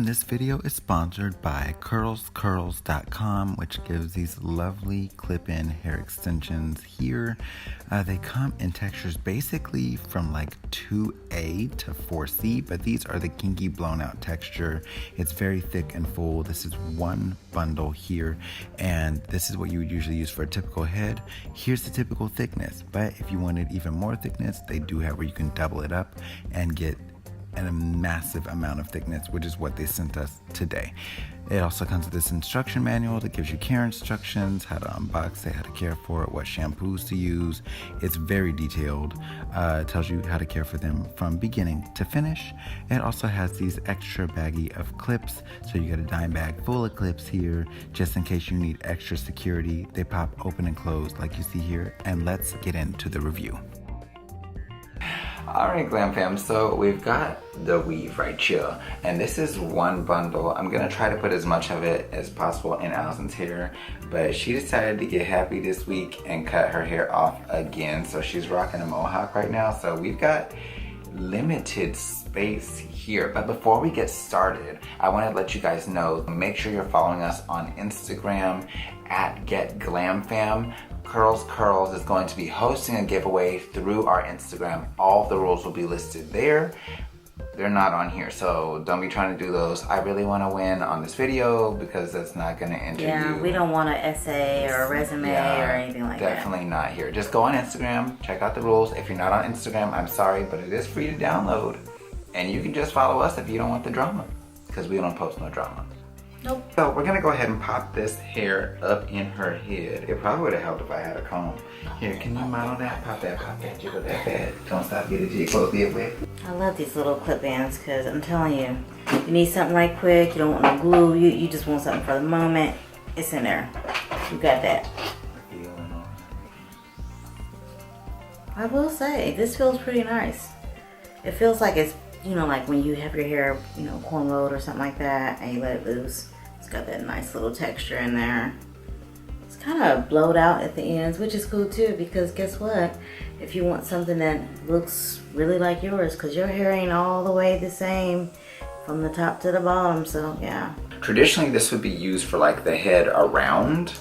This video is sponsored by CurlsCurls.com, which gives these lovely clip-in hair extensions here. They come in textures basically from like 2A to 4C, but these are the kinky blown out texture. It's very thick and full. This is one bundle here, and this is what you would usually use for a typical head. Here's the typical thickness, but if you wanted even more thickness, they do have where you can double it up and get a massive amount of thickness, which is what they sent us today. It also comes with this instruction manual that gives you care instructions, how to unbox it, how to care for it, what shampoos to use. It's very detailed. It tells you how to care for them from beginning to finish. It also has these extra baggie of clips, so you got a dime bag full of clips here just in case you need extra security. They pop open and close like you see here, and let's get into the review. Alright, Glam Fam, so we've got the weave right here, and this is one bundle. I'm gonna try to put as much of it as possible in Allison's hair, but she decided to get happy this week and cut her hair off again, so she's rocking a mohawk right now. So we've got limited space here, but before we get started, I want to let you guys know, make sure you're following us on Instagram at GetGlamFam. CurlsCurls is going to be hosting a giveaway through our Instagram. All of the rules will be listed there. They're not on here, so don't be trying to do those. I really want to win on this video because that's not going to enter you. Yeah, we don't want an essay or a resume or anything like that. Definitely not here. Just go on Instagram, check out the rules. If you're not on Instagram, I'm sorry, but it is free to download. And you can just follow us if you don't want the drama, because we don't post no drama. Nope. So we're gonna go ahead and pop this hair up in her head. It probably would have helped if I had a comb. Here, can you model that? Pop that, jiggle that bad. Don't stop, get a jig, close the way. I love these little clip-ins because I'm telling you, you need something right quick, you don't want no glue, you just want something for the moment. It's in there. You got that. I will say, this feels pretty nice. It feels like it's, you know, like when you have your hair, you know, cornrowed or something like that and you let it loose. It's got that nice little texture in there. It's kind of blowed out at the ends, which is cool too, because guess what? If you want something that looks really like yours, because your hair ain't all the way the same from the top to the bottom, so yeah. Traditionally, this would be used for like the head around,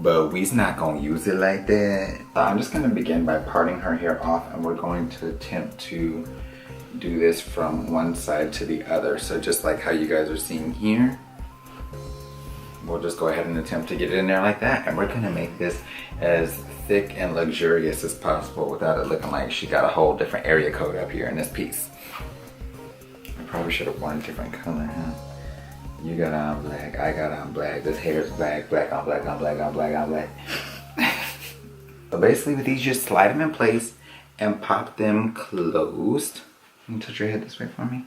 but we's not gonna use it like that. I'm just gonna begin by parting her hair off, and we're going to attempt to do this from one side to the other. So just like how you guys are seeing here, we'll just go ahead and attempt to get it in there like that, and we're gonna make this as thick and luxurious as possible without it looking like she got a whole different area code up here in this piece. I probably should have worn a different color, huh? You got on black, I got on black, this hair is black, black on black on black on black on black. So basically with these, just slide them in place and pop them closed. Can you touch your head this way for me?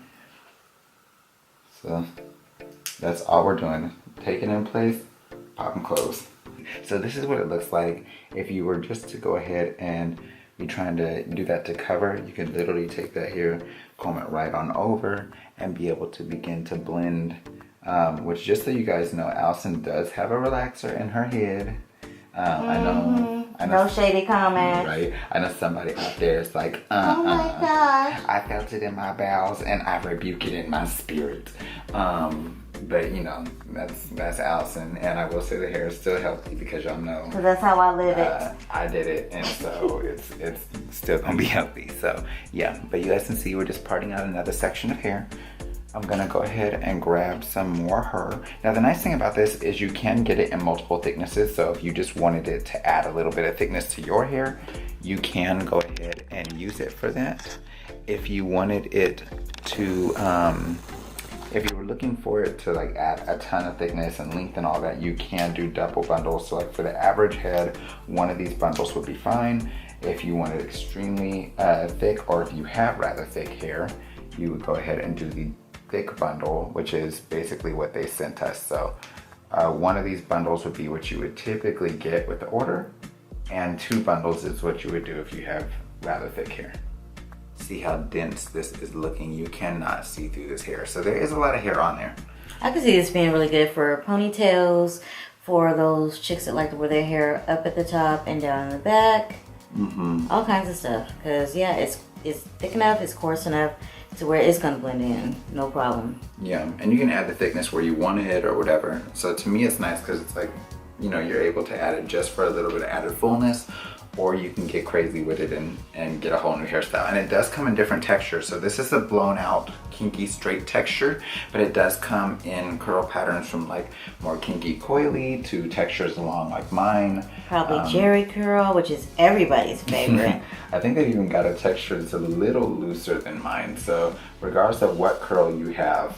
So that's all we're doing. Take it in place, pop them closed. So this is what it looks like if you were just to go ahead and be trying to do that to cover. You can literally take that here, comb it right on over, and be able to begin to blend. Which, just so you guys know, Allison does have a relaxer in her head. I know No shady comments. Right? I know somebody out there is like, oh my gosh. I felt it in my bowels and I rebuke it in my spirit. But you know, that's Allison, and I will say the hair is still healthy because y'all know. Because that's how I live it. I did it, and so it's still gonna be healthy. So yeah, but you guys can see we're just parting out another section of hair. I'm gonna go ahead and grab some more her. Now the nice thing about this is you can get it in multiple thicknesses, so if you just wanted it to add a little bit of thickness to your hair, you can go ahead and use it for that. If you wanted it to, if you were looking for it to like add a ton of thickness and length and all that, you can do double bundles. So like for the average head, one of these bundles would be fine. If you wanted extremely thick, or if you have rather thick hair, you would go ahead and do the thick bundle, which is basically what they sent us. So one of these bundles would be what you would typically get with the order, and 2 bundles is what you would do if you have rather thick hair. See how dense this is looking? You cannot see through this hair, so there is a lot of hair on there. I can see this being really good for ponytails, for those chicks that like to wear their hair up at the top and down in the back. All kinds of stuff, because yeah, it's thick enough, it's coarse enough, to where it's gonna blend in, no problem. Yeah, and you can add the thickness where you want it or whatever. So to me it's nice because it's like, you know, you're able to add it just for a little bit of added fullness, or you can get crazy with it and get a whole new hairstyle. And it does come in different textures. So this is a blown out, kinky, straight texture, but it does come in curl patterns from like more kinky, coily to textures along like mine. Probably Jerry curl, which is everybody's favorite. I think they've even got a texture that's a little looser than mine. So regardless of what curl you have,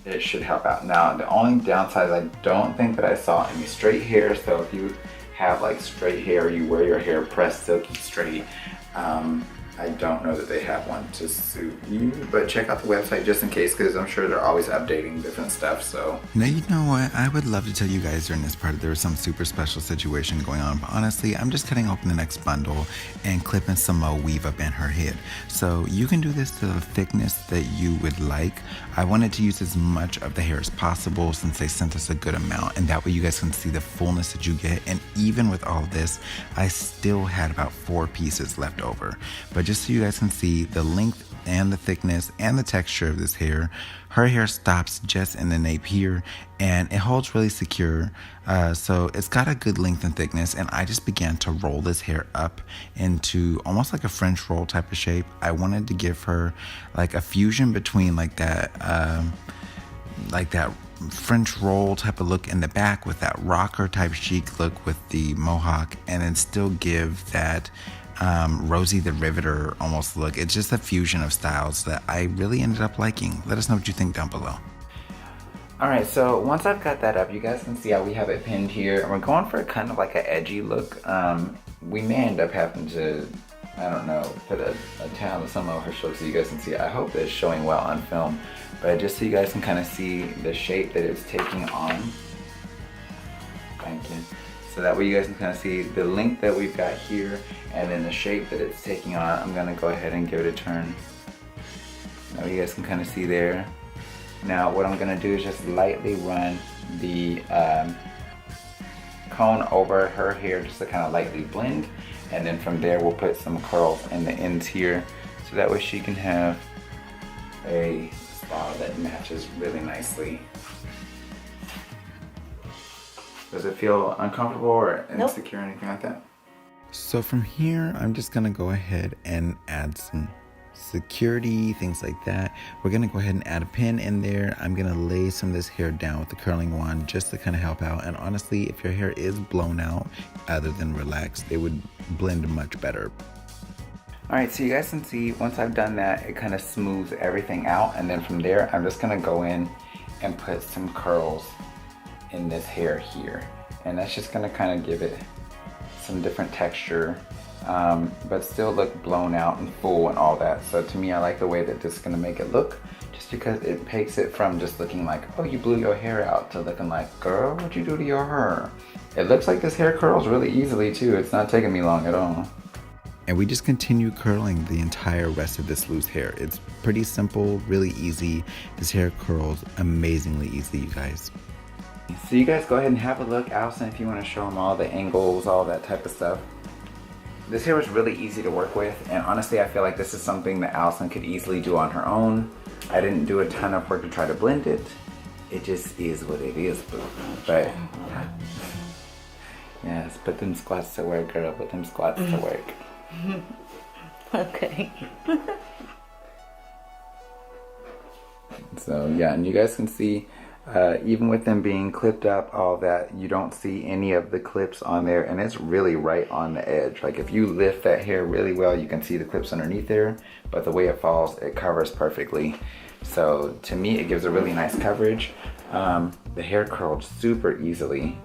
it should help out. Now, the only downside is I don't think that I saw any straight hair. So if you have like straight hair, you wear your hair pressed silky straight, I don't know that they have one to suit you, but check out the website just in case, because I'm sure they're always updating different stuff. So now, you know what, I would love to tell you guys during this part there was some super special situation going on, but honestly I'm just cutting open the next bundle and clipping some more weave up in her head. So you can do this to the thickness that you would like. I wanted to use as much of the hair as possible since they sent us a good amount, and that way you guys can see the fullness that you get. And even with all of this, I still had about 4 pieces left over. But just so you guys can see the length and the thickness and the texture of this hair, her hair stops just in the nape here and it holds really secure. So it's got a good length and thickness, and I just began to roll this hair up into almost like a French roll type of shape. I wanted to give her like a fusion between like that French roll type of look in the back with that rocker type chic look with the mohawk, and then still give that Rosie the Riveter almost look. It's just a fusion of styles that I really ended up liking. Let us know what you think down below. alright, so once I've got that up, you guys can see how we have it pinned here, and we're going for kind of like an edgy look. We may end up having to, I don't know, put a towel to some of her shows so you guys can see. I hope it's showing well on film, but just so you guys can kind of see the shape that it's taking on. Thank you. So that way you guys can kind of see the length that we've got here and then the shape that it's taking on. I'm gonna go ahead and give it a turn. Now you guys can kind of see there. Now what I'm gonna do is just lightly run the comb over her hair just to kind of lightly blend, and then from there we'll put some curls in the ends here so that way she can have a style that matches really nicely. Does it feel uncomfortable or insecure or anything like that? So from here, I'm just gonna go ahead and add some security, things like that. We're gonna go ahead and add a pin in there. I'm gonna lay some of this hair down with the curling wand just to kind of help out. And honestly, if your hair is blown out other than relaxed, it would blend much better. Alright, so you guys can see once I've done that, it kind of smooths everything out, and then from there I'm just gonna go in and put some curls in this hair here, and that's just gonna kind of give it some different texture, but still look blown out and full and all that. So to me, I like the way that this is gonna make it look, just because it takes it from just looking like, oh, you blew your hair out, to looking like, girl, what'd you do to your hair? It looks like this hair curls really easily too. It's not taking me long at all. And we just continue curling the entire rest of this loose hair. It's pretty simple, really easy. This hair curls amazingly easy, you guys. So you guys go ahead and have a look, Allison, if you want to show them all the angles, all that type of stuff. This hair was really easy to work with, and honestly I feel like this is something that Allison could easily do on her own. I didn't do a ton of work to try to blend it. It just is what it is, boo. But yes, put them squats to work, girl. Put them squats to work. Okay. So yeah, and you guys can see, even with them being clipped up, all that, you don't see any of the clips on there, and it's really right on the edge. Like if you lift that hair really well, you can see the clips underneath there, but the way it falls, it covers perfectly. So to me, it gives a really nice coverage. The hair curled super easily.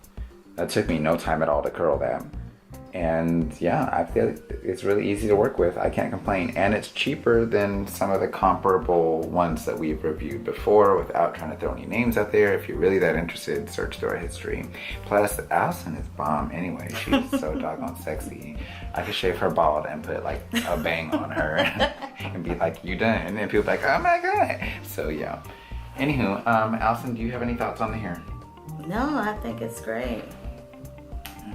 That took me no time at all to curl that. And yeah, I feel it's really easy to work with. I can't complain, and it's cheaper than some of the comparable ones that we've reviewed before, without trying to throw any names out there. If you're really that interested, search through our history. Plus, Allison is bomb anyway. She's so doggone sexy. I could shave her bald and put like a bang on her and be like, you done, and then people be like, oh my god. So yeah. Anywho, Allison, do you have any thoughts on the hair? No, I think it's great.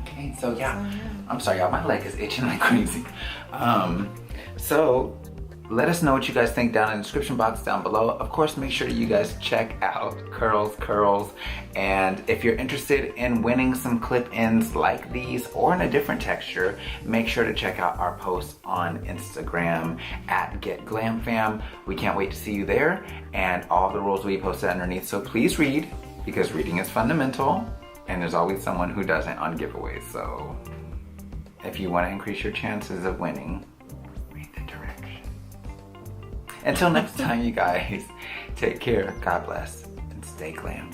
Okay, so yeah, I'm sorry y'all, my leg is itching like crazy. So let us know what you guys think down in the description box down below. Of course, make sure you guys check out CurlsCurls. And if you're interested in winning some clip-ins like these or in a different texture, make sure to check out our posts on Instagram at GetGlamFam. We can't wait to see you there, and all the rules will be posted underneath. So please read, because reading is fundamental, and there's always someone who doesn't on giveaways. So if you want to increase your chances of winning, read the directions. Until next time, you guys, take care, God bless, and stay glam.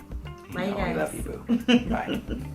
Bye, We guys. love you, boo. Bye.